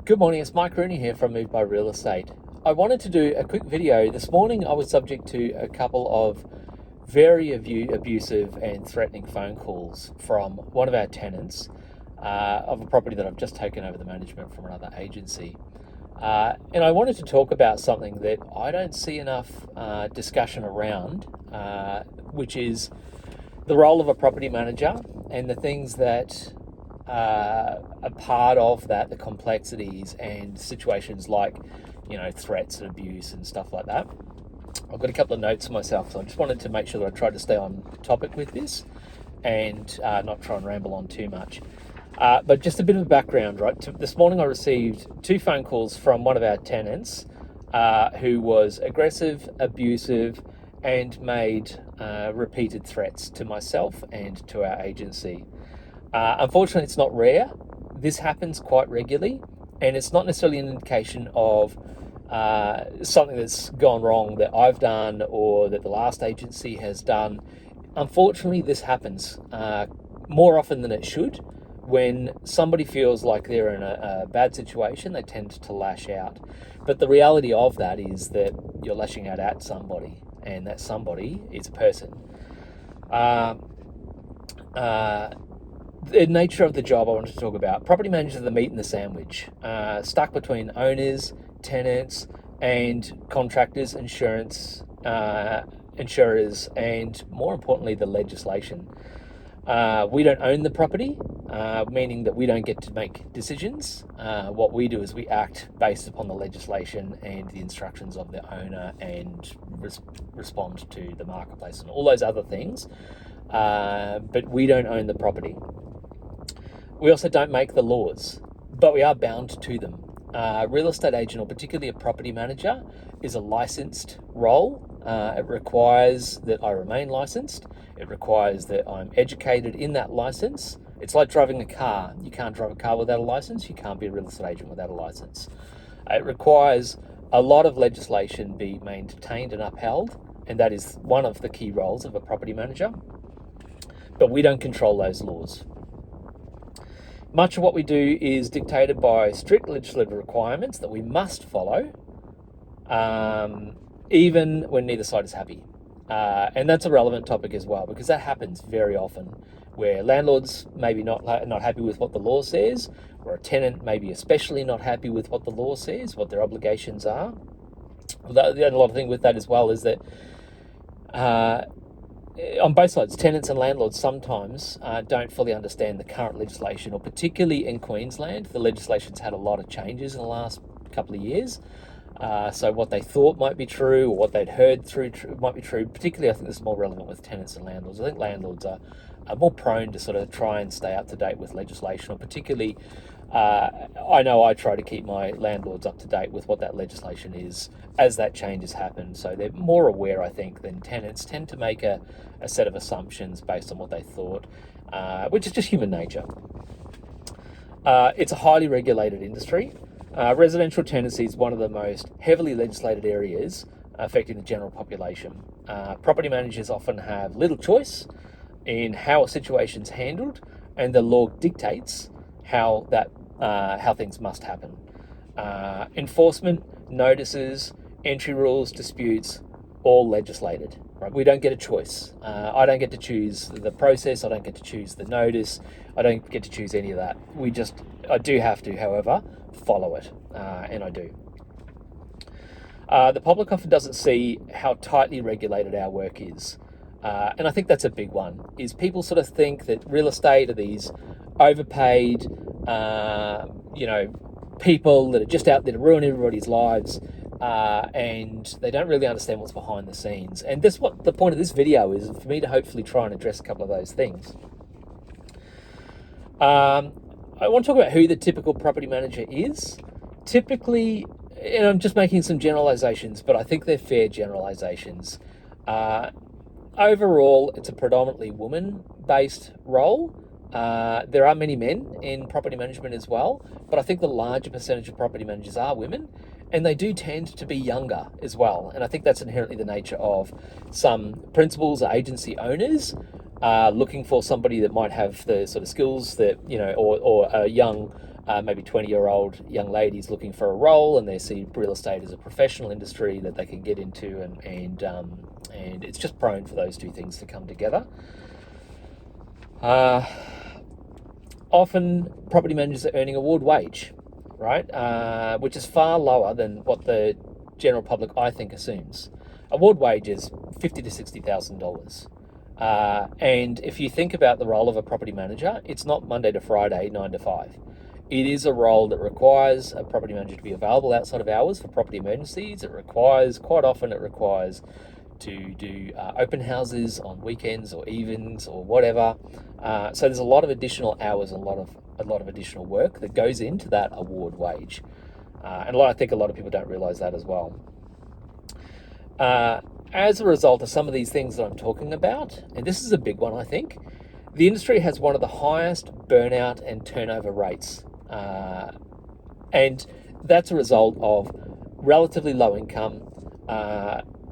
Good morning, it's Mike Rooney here from Moved by Real Estate. I wanted to do a quick video. This morning I was subject to a couple of very abusive and threatening phone calls from one of our tenants of a property that I've just taken over the management from another agency. And I wanted to talk about something that I don't see enough discussion around, which is the role of a property manager and the things that a part of that, the complexities and situations like, threats and abuse and stuff like that. I've got a couple of notes for myself, so I just wanted to make sure that I tried to stay on topic with this and not try and ramble on too much. But just a bit of background, right? This morning I received 2 phone calls from one of our tenants who was aggressive, abusive, and made repeated threats to myself and to our agency. Unfortunately, it's not rare. This happens quite regularly, and it's not necessarily an indication of something that's gone wrong that I've done or that the last agency has done. Unfortunately, this happens more often than it should. When somebody feels like they're in a bad situation, they tend to lash out. But the reality of that is that you're lashing out at somebody, and that somebody is a person. The nature of the job I wanted to talk about. Property managers are the meat and the sandwich, stuck between owners, tenants, and contractors, insurers, and more importantly, the legislation. We don't own the property, meaning that we don't get to make decisions. What we do is we act based upon the legislation and the instructions of the owner and respond to the marketplace and all those other things. But we don't own the property. We also don't make the laws, but we are bound to them. Real estate agent, or particularly a property manager, is a licensed role. It requires that I remain licensed. It requires that I'm educated in that license. It's like driving a car. You can't drive a car without a license. You can't be a real estate agent without a license. It requires a lot of legislation be maintained and upheld, and that is one of the key roles of a property manager. But we don't control those laws. Much of what we do is dictated by strict legislative requirements that we must follow, even when neither side is happy. And that's a relevant topic as well, because that happens very often, where landlords maybe not happy with what the law says, or a tenant maybe especially not happy with what the law says, what their obligations are. The other thing with that as well is that on both sides, tenants and landlords sometimes don't fully understand the current legislation, or particularly in Queensland, the legislation's had a lot of changes in the last couple of years. So what they thought might be true, or what they'd heard might be true. Particularly, I think this is more relevant with tenants and landlords. I think landlords are more prone to sort of try and stay up to date with legislation, or particularly, I know I try to keep my landlords up to date with what that legislation is as that changes happen. So they're more aware, I think, than tenants tend to make a set of assumptions based on what they thought, which is just human nature. It's a highly regulated industry. Residential tenancy is one of the most heavily legislated areas affecting the general population. Property managers often have little choice in how a situation's handled, and the law dictates how things must happen. Enforcement, notices, entry rules, disputes, all legislated. Right? We don't get a choice. I don't get to choose the process. I don't get to choose the notice. I don't get to choose any of that. I do have to, however, follow it, and I do. The public often doesn't see how tightly regulated our work is. And I think that's a big one, is people sort of think that real estate are these overpaid, people that are just out there to ruin everybody's lives, and they don't really understand what's behind the scenes. And that's what the point of this video is, for me to hopefully try and address a couple of those things. I want to talk about who the typical property manager is. Typically, and I'm just making some generalizations, but I think they're fair generalizations. Overall, it's a predominantly woman-based role. There are many men in property management as well, but I think the larger percentage of property managers are women, and they do tend to be younger as well. And I think that's inherently the nature of some principals or agency owners looking for somebody that might have the sort of skills that, or a young maybe 20-year-old young ladies looking for a role, and they see real estate as a professional industry that they can get into, and it's just prone for those two things to come together. Often property managers are earning award wage, right? Which is far lower than what the general public, I think, assumes. Award wage is $50,000 to $60,000. And if you think about the role of a property manager, it's not Monday to Friday, 9 to 5. It is a role that requires a property manager to be available outside of hours for property emergencies. Quite often it requires to do open houses on weekends or evenings or whatever. So there's a lot of additional hours, and a lot of additional work that goes into that award wage. And I think a lot of people don't realise that as well. As a result of some of these things that I'm talking about, and this is a big one, I think, the industry has one of the highest burnout and turnover rates. And that's a result of relatively low income,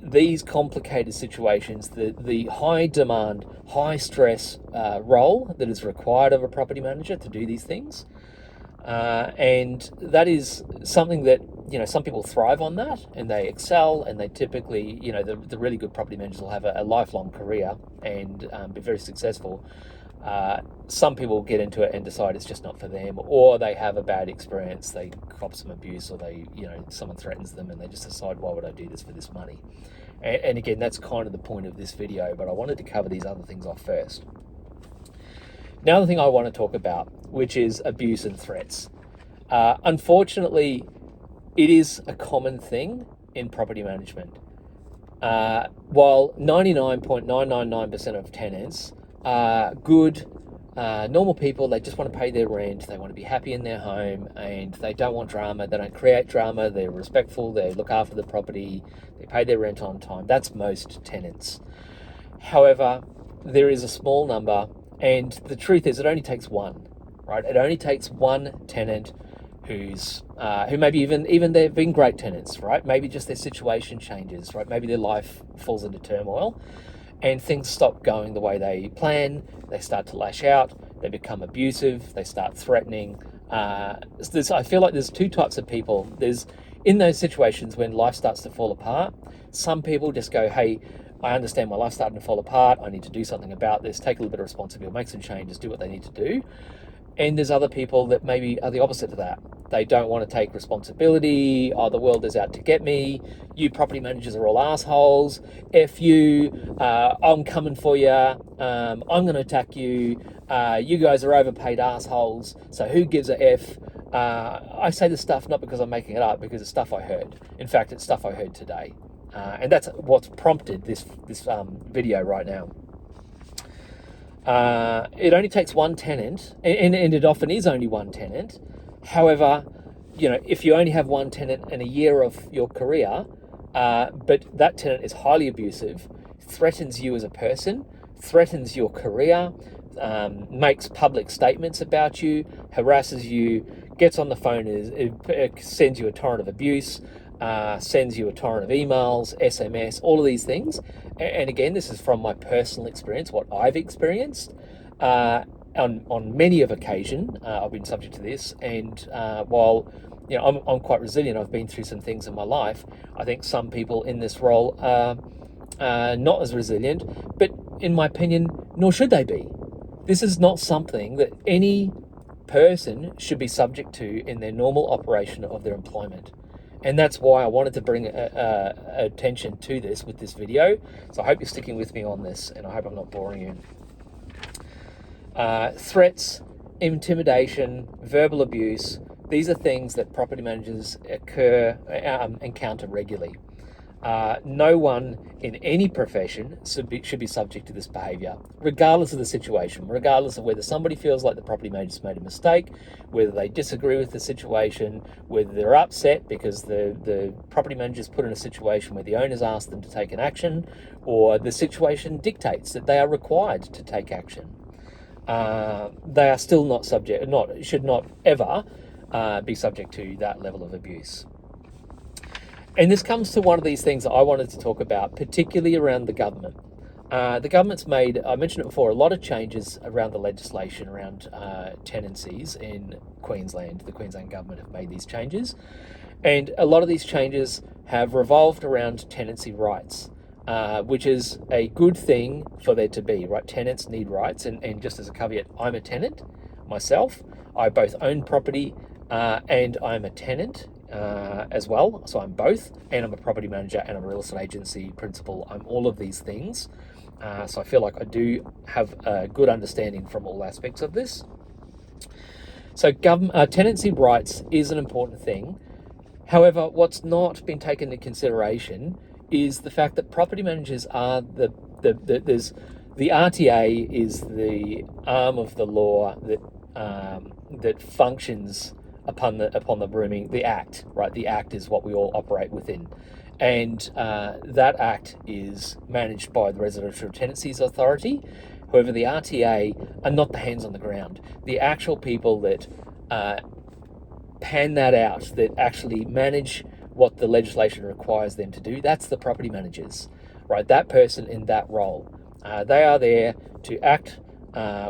these complicated situations, the high demand, high stress role that is required of a property manager to do these things. And that is something that, some people thrive on that and they excel, and they typically, the really good property managers will have a lifelong career and be very successful. Some people get into it and decide it's just not for them, or they have a bad experience, they cop some abuse, or someone threatens them and they just decide, why would I do this for this money? And again, that's kind of the point of this video, but I wanted to cover these other things off first. Now, the thing I want to talk about, which is abuse and threats. Unfortunately, it is a common thing in property management. While 99.999% of tenants are good, normal people, they just want to pay their rent, they want to be happy in their home, and they don't want drama, they don't create drama, they're respectful, they look after the property, they pay their rent on time. That's most tenants. However, there is a small number, and the truth is it only takes one, right? It only takes one tenant who maybe even they've been great tenants, right? Maybe just their situation changes, right? Maybe their life falls into turmoil and things stop going the way they plan. They start to lash out, they become abusive, they start threatening. I feel like there's two types of people. There's, in those situations when life starts to fall apart, some people just go, hey, I understand my life's starting to fall apart, I need to do something about this, take a little bit of responsibility, make some changes, do what they need to do. And there's other people that maybe are the opposite of that. They don't want to take responsibility. Oh, the world is out to get me. You property managers are all assholes. F you. I'm coming for you. I'm going to attack you. You guys are overpaid assholes. So who gives a F? I say this stuff not because I'm making it up, because it's stuff I heard. In fact, it's stuff I heard today. And that's what's prompted this video right now. It only takes one tenant, and it often is only one tenant. However, if you only have one tenant in a year of your career, but that tenant is highly abusive, threatens you as a person, threatens your career, makes public statements about you, harasses you, gets on the phone, sends you a torrent of abuse, sends you a torrent of emails, SMS, all of these things. And again, this is from my personal experience, what I've experienced. On many of occasion, I've been subject to this. And while I'm quite resilient, I've been through some things in my life, I think some people in this role are not as resilient. But in my opinion, nor should they be. This is not something that any person should be subject to in their normal operation of their employment. And that's why I wanted to bring attention to this with this video. So I hope you're sticking with me on this, and I hope I'm not boring you. Threats, intimidation, verbal abuse, these are things that property managers encounter regularly. No one in any profession should be subject to this behaviour, regardless of the situation, regardless of whether somebody feels like the property manager's made a mistake, whether they disagree with the situation, whether they're upset because the property manager's put in a situation where the owners asked them to take an action, or the situation dictates that they are required to take action. They are still should not ever be subject to that level of abuse. And this comes to one of these things that I wanted to talk about, particularly around the government. The government's made, I mentioned it before, a lot of changes around the legislation around tenancies in Queensland. The Queensland government have made these changes, and a lot of these changes have revolved around tenancy rights, which is a good thing for there to be, right? Tenants need rights, and just as a caveat, I'm a tenant myself. I both own property and I'm a tenant as well. So I'm both, and I'm a property manager and I'm a real estate agency principal. I'm all of these things. So I feel like I do have a good understanding from all aspects of this. So tenancy rights is an important thing. However, what's not been taken into consideration is the fact that property managers are the RTA is the arm of the law that functions upon the grooming, the Act, right? The Act is what we all operate within. And that Act is managed by the Residential Tenancies Authority. However, the RTA are not the hands on the ground. The actual people that pan that out, that actually manage what the legislation requires them to do, that's the property managers, right? That person in that role. They are there to act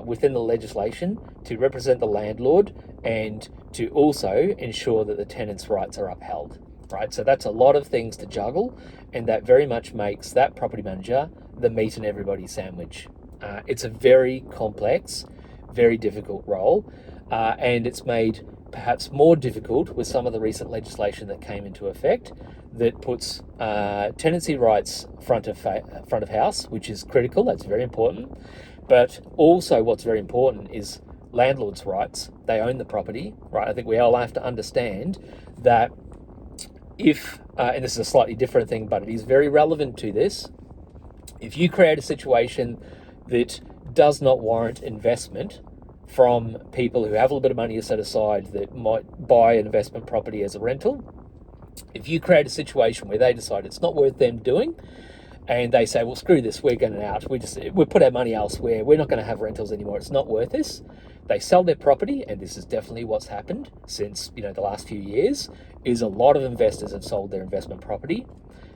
within the legislation, to represent the landlord, and to also ensure that the tenant's rights are upheld, right? So that's a lot of things to juggle, and that very much makes that property manager the meat and everybody sandwich. It's a very complex, very difficult role, and it's made perhaps more difficult with some of the recent legislation that came into effect that puts tenancy rights front of house, which is critical. That's very important. But also what's very important is landlords' rights. They own the property, right? I think we all have to understand that if, and this is a slightly different thing, but it is very relevant to this, if you create a situation that does not warrant investment from people who have a little bit of money set aside that might buy an investment property as a rental, if you create a situation where they decide it's not worth them doing, and they say, well, screw this, we're going out, we put our money elsewhere, we're not going to have rentals anymore, it's not worth this. They sell their property, and this is definitely what's happened since the last few years, is a lot of investors have sold their investment property.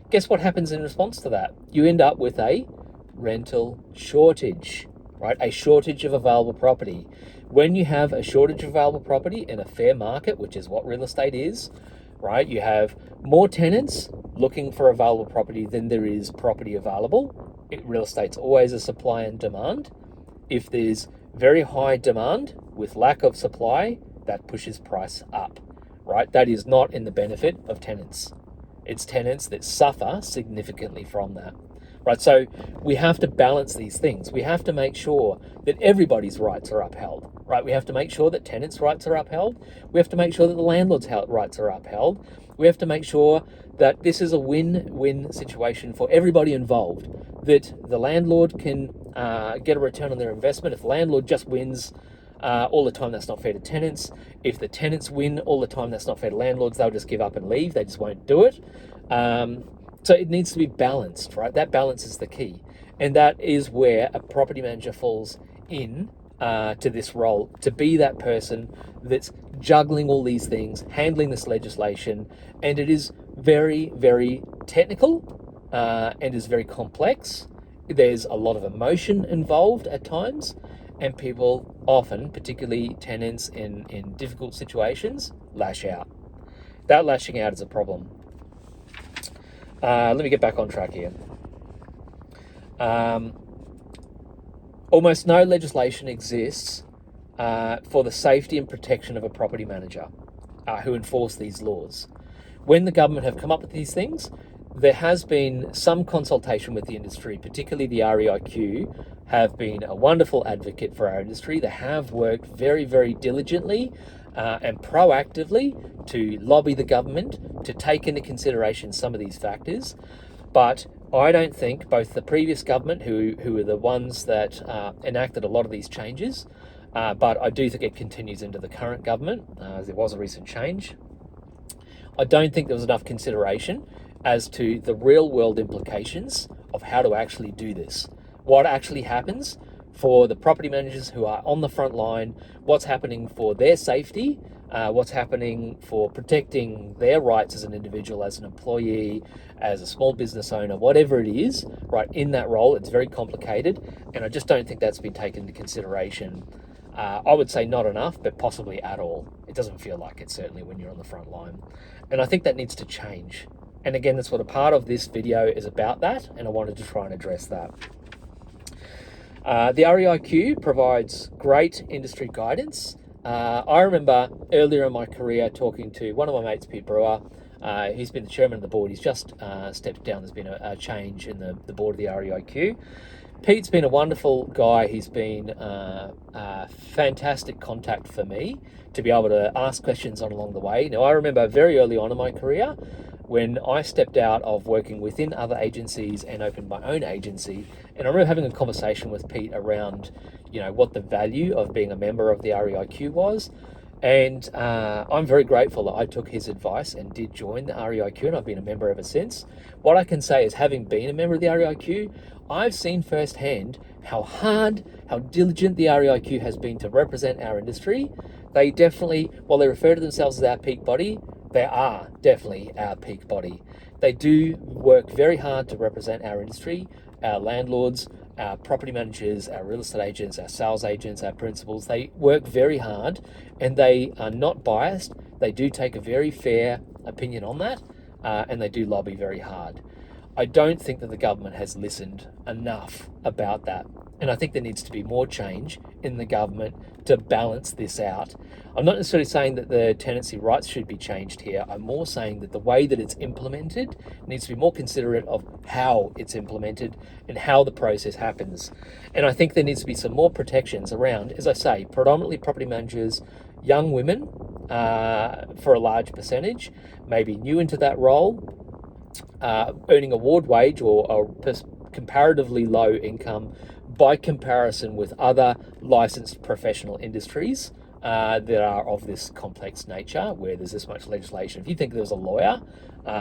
Guess what happens in response to that? You end up with a rental shortage, right? A shortage of available property. When you have a shortage of available property in a fair market, which is what real estate is, right? You have more tenants looking for available property than there is property available. Real estate's always a supply and demand. If there's very high demand with lack of supply, that pushes price up, right? That is not in the benefit of tenants. It's tenants that suffer significantly from that. Right, so we have to balance these things. We have to make sure that everybody's rights are upheld, right? We have to make sure that tenants' rights are upheld. We have to make sure that the landlord's rights are upheld. We have to make sure that this is a win-win situation for everybody involved, that the landlord can get a return on their investment. If the landlord just wins all the time, that's not fair to tenants. If the tenants win all the time, that's not fair to landlords. They'll just give up and leave. They just won't do it. So it needs to be balanced, right? That balance is the key. And that is where a property manager falls in to this role, to be that person that's juggling all these things, handling this legislation. And it is very, very technical and is very complex. There's a lot of emotion involved at times, and people often, particularly tenants in difficult situations, lash out. That lashing out is a problem. Let me get back on track here. Almost no legislation exists for the safety and protection of a property manager who enforce these laws. When the government have come up with these things, there has been some consultation with the industry, particularly the REIQ have been a wonderful advocate for our industry. They have worked very, very diligently and proactively to lobby the government to take into consideration some of these factors. But I don't think both the previous government, who were the ones that enacted a lot of these changes, but I do think it continues into the current government, as there was a recent change. I don't think there was enough consideration as to the real world implications of how to actually do this. What actually happens for the property managers who are on the front line, what's happening for their safety, what's happening for protecting their rights as an individual, as an employee, as a small business owner, whatever it is, right, in that role. It's very complicated, and I just don't think that's been taken into consideration. I would say not enough, but possibly at all. It doesn't feel like it, certainly when you're on the front line. And I think that needs to change. And again, that's what a part of this video is about that, and I wanted to try and address that. The REIQ provides great industry guidance. I remember earlier in my career talking to one of my mates, Pete Brewer. He's been the chairman of the board. He's just stepped down. There's been a change in the board of the REIQ. Pete's been a wonderful guy. He's been a fantastic contact for me to be able to ask questions on along the way. Now, I remember very early on in my career when I stepped out of working within other agencies and opened my own agency, and I remember having a conversation with Pete around, what the value of being a member of the REIQ was. And I'm very grateful that I took his advice and did join the REIQ, and I've been a member ever since. What I can say is, having been a member of the REIQ, I've seen firsthand how hard, how diligent the REIQ has been to represent our industry. They definitely, while they refer to themselves as our peak body, they are definitely our peak body. They do work very hard to represent our industry, our landlords, our property managers, our real estate agents, our sales agents, our principals. They work very hard, and they are not biased. They do take a very fair opinion on that, and they do lobby very hard. I don't think that the government has listened enough about that. And I think there needs to be more change in the government to balance this out. I'm not necessarily saying that the tenancy rights should be changed here. I'm more saying that the way that it's implemented needs to be more considerate of how it's implemented and how the process happens. And I think there needs to be some more protections around, as I say, predominantly property managers, young women, for a large percentage, maybe new into that role, earning award wage or comparatively low income by comparison with other licensed professional industries that are of this complex nature, where there's this much legislation. If you think there was a lawyer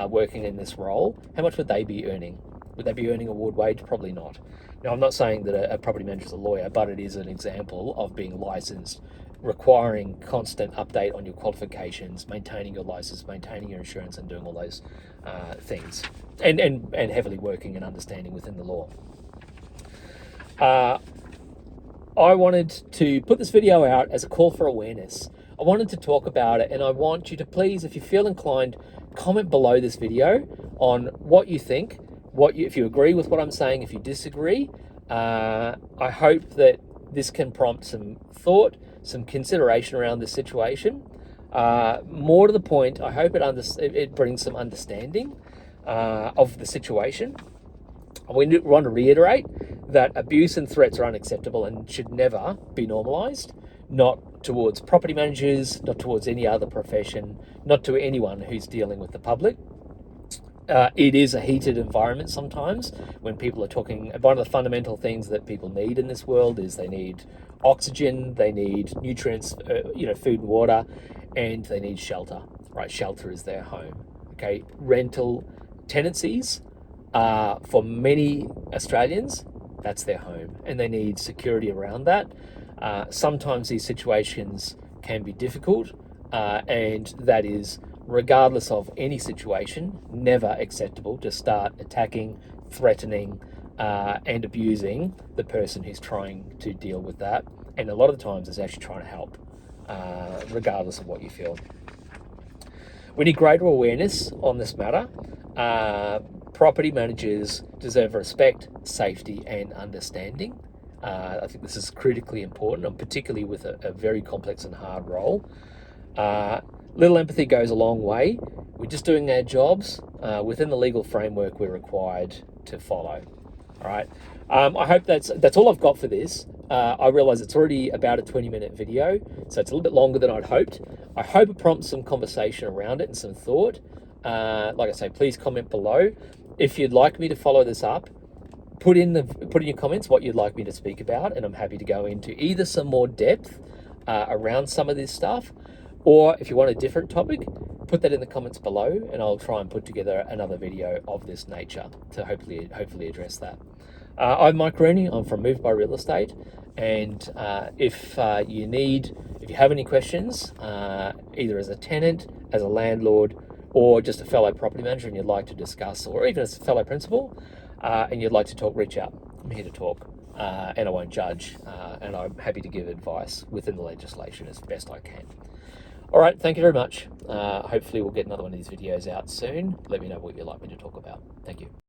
working in this role, how much would they be earning? Would they be earning award wage? Probably not. Now, I'm not saying that a property manager is a lawyer, but it is an example of being licensed, requiring constant update on your qualifications, maintaining your license, maintaining your insurance, and doing all those things, and heavily working and understanding within the law. I wanted to put this video out as a call for awareness. I wanted to talk about it, and I want you to please, if you feel inclined, comment below this video on what you think, if you agree with what I'm saying, if you disagree. I hope that this can prompt some thought, some consideration around this situation. More to the point, I hope it brings some understanding of the situation. We want to reiterate that abuse and threats are unacceptable and should never be normalised, not towards property managers, not towards any other profession, not to anyone who's dealing with the public. It is a heated environment sometimes when people are talking. One of the fundamental things that people need in this world is they need oxygen, they need nutrients, food and water, and they need shelter, right? Shelter is their home, okay? Rental tenancies, for many Australians, that's their home, and they need security around that. Sometimes these situations can be difficult, and that is, regardless of any situation, never acceptable to start attacking, threatening, and abusing the person who's trying to deal with that. And a lot of the times it's actually trying to help, regardless of what you feel. We need greater awareness on this matter. Property managers deserve respect, safety, and understanding. I think this is critically important, and particularly with a very complex and hard role. Little empathy goes a long way. We're just doing our jobs within the legal framework we're required to follow. All right. I hope that's all I've got for this. I realize it's already about a 20-minute video, so it's a little bit longer than I'd hoped. I hope it prompts some conversation around it and some thought. Like I say, please comment below. If you'd like me to follow this up, put in your comments what you'd like me to speak about, and I'm happy to go into either some more depth around some of this stuff, or if you want a different topic, put that in the comments below, and I'll try and put together another video of this nature to hopefully address that. I'm Mike Rooney. I'm from Moved by Real Estate, and if If you have any questions, either as a tenant, as a landlord, or just a fellow property manager and you'd like to discuss, or even as a fellow principal, and you'd like to talk, reach out. I'm here to talk, and I won't judge, and I'm happy to give advice within the legislation as best I can. All right, thank you very much. Hopefully we'll get another one of these videos out soon. Let me know what you'd like me to talk about. Thank you.